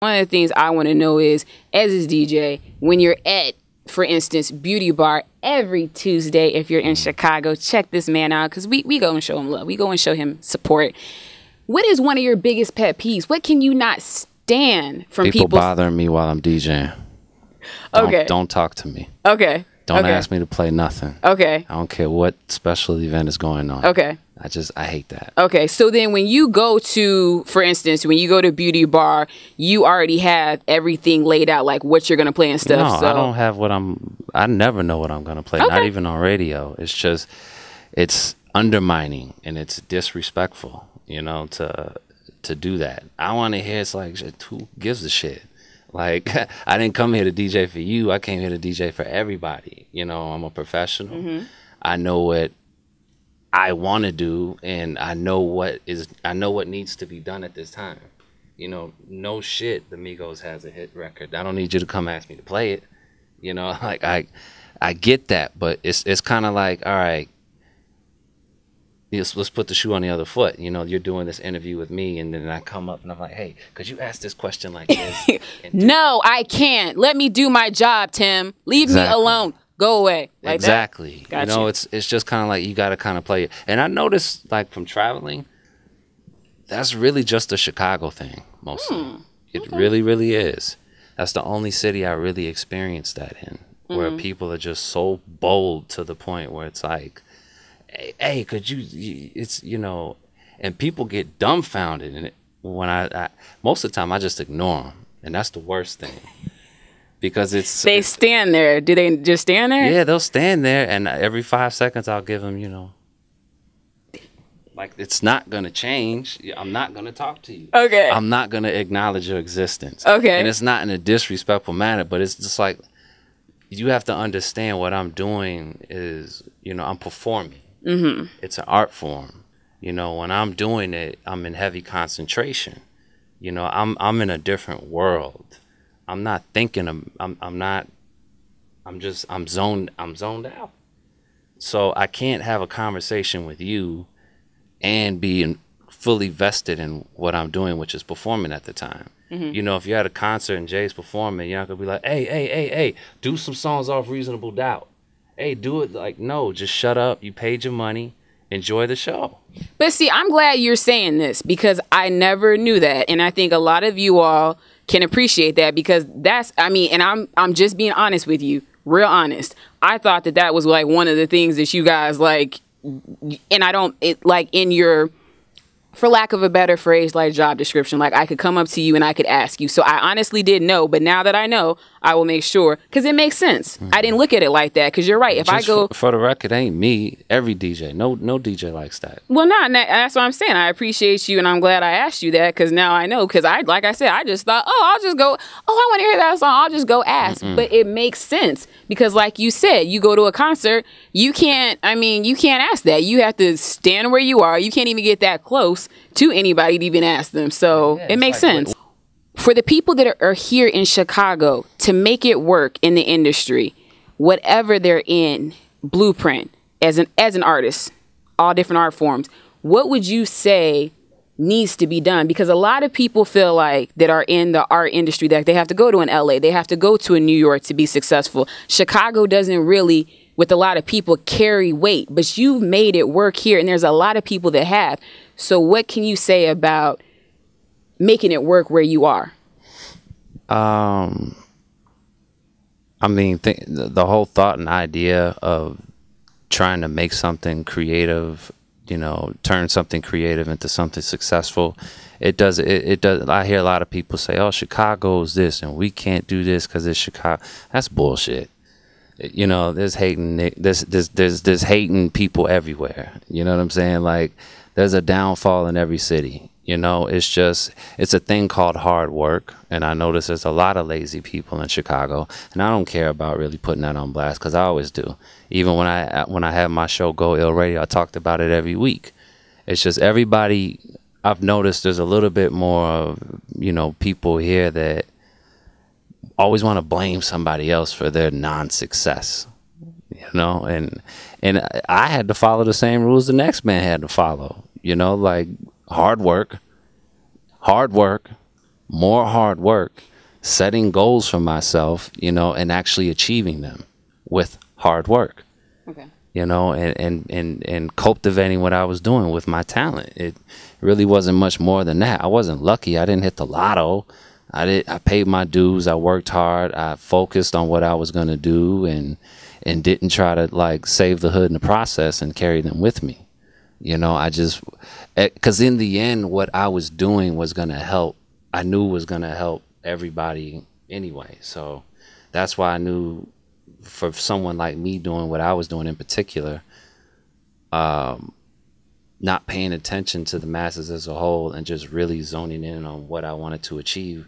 One of the things I want to know is, as his DJ, when you're at, for instance, Beauty Bar every Tuesday, if you're in Chicago, check this man out, because we go and show him love. We go and show him support. What is one of your biggest pet peeves? What can you not stand from people bothering me while I'm DJing? Don't talk to me. Okay. Don't ask me to play nothing. Okay. I don't care what special event is going on. Okay. I hate that. Okay, so then when you go to, for instance, when you go to Beauty Bar, you already have everything laid out, like what you're going to play and stuff. No, so. I don't have I never know what I'm going to play, not even on radio. It's just, it's undermining and it's disrespectful, you know, to do that. I want to hear, it's like, who gives a shit? Like, I didn't come here to DJ for you. I came here to DJ for everybody. You know, I'm a professional. I know what I want to do, and I know what needs to be done at this time. You know, no shit, the Migos has a hit record. I don't need you to come ask me to play it. You know, like I get that, but it's kind of like, all right, let's put the shoe on the other foot. You know, you're doing this interview with me, and then I come up and I'm like, hey, could you ask this question like this? No, I can't. Let me do my job, Tim. Leave me alone. Go away. Like exactly. That? You know, it's just kind of like, you got to kind of play it. And I noticed, like, from traveling, that's really just a Chicago thing, mostly. It really, really is. That's the only city I really experienced that in, where people are just so bold to the point where it's like, hey, could you, it's, you know, and people get dumbfounded. And when I most of the time, I just ignore them. And that's the worst thing. Because they stand there. Do they just stand there? Yeah, they'll stand there, and every 5 seconds I'll give them, you know, like, it's not gonna change. I'm not gonna talk to you. Okay. I'm not gonna acknowledge your existence. Okay. And it's not in a disrespectful manner, but it's just like, you have to understand what I'm doing is, you know, I'm performing. It's an art form. You know, when I'm doing it, I'm in heavy concentration. You know, I'm in a different world. I'm not thinking. I'm zoned out. So I can't have a conversation with you and be fully vested in what I'm doing, which is performing at the time. You know, if you're at a concert and Jay's performing, you're not gonna be like, hey, do some songs off Reasonable Doubt. Hey, do it. Like, no, just shut up. You paid your money. Enjoy the show. But see, I'm glad you're saying this, because I never knew that, and I think a lot of you all can appreciate that, because that's, I mean, and I'm just being honest with you, real honest. I thought that was like one of the things that you guys like, and I don't, like, in your, for lack of a better phrase, like job description, like I could come up to you and I could ask you. So I honestly didn't know, but now that I know, I will make sure, because it makes sense. I didn't look at it like that, because you're right. If Just I go for the record, ain't me. Every DJ, no DJ likes that. Well, no, that's what I'm saying. I appreciate you, and I'm glad I asked you that, because now I know. Because like I said, I just thought, I'll just go. I want to hear that song. I'll just go ask. But it makes sense, because, like you said, you go to a concert, you can't. I mean, you can't ask that. You have to stand where you are. You can't even get that close to anybody to even ask them. So it makes sense. For the people that are here in Chicago to make it work in the industry, whatever they're in, blueprint as an artist, all different art forms, what would you say needs to be done? Because a lot of people feel like that are in the art industry that they have to go to an LA, they have to go to a New York to be successful. Chicago doesn't really, with a lot of people, carry weight, but you've made it work here, and there's a lot of people that have. So what can you say about making it work where you are? I mean, the whole thought and idea of trying to make something creative, you know, turn something creative into something successful, it does. I hear a lot of people say, "Oh, Chicago's this, and we can't do this because it's Chicago." That's bullshit. You know, there's hating people everywhere. You know what I'm saying? Like, there's a downfall in every city. You know, it's a thing called hard work. And I notice there's a lot of lazy people in Chicago. And I don't care about really putting that on blast, because I always do. Even when I have my show Go Ill Radio, I talked about it every week. It's just everybody, I've noticed there's a little bit more of, you know, people here that always want to blame somebody else for their non-success. You know, and I had to follow the same rules the next man had to follow. You know, like, hard work, more hard work, setting goals for myself, you know, and actually achieving them with hard work. Okay. You know, and cultivating what I was doing with my talent. It really wasn't much more than that. I wasn't lucky. I didn't hit the lotto. I paid my dues. I worked hard. I focused on what I was going to do, and didn't try to like save the hood in the process and carry them with me. You know, I just, because in the end, what I was doing was going to help. I knew was going to help everybody anyway. So that's why I knew, for someone like me doing what I was doing in particular, not paying attention to the masses as a whole and just really zoning in on what I wanted to achieve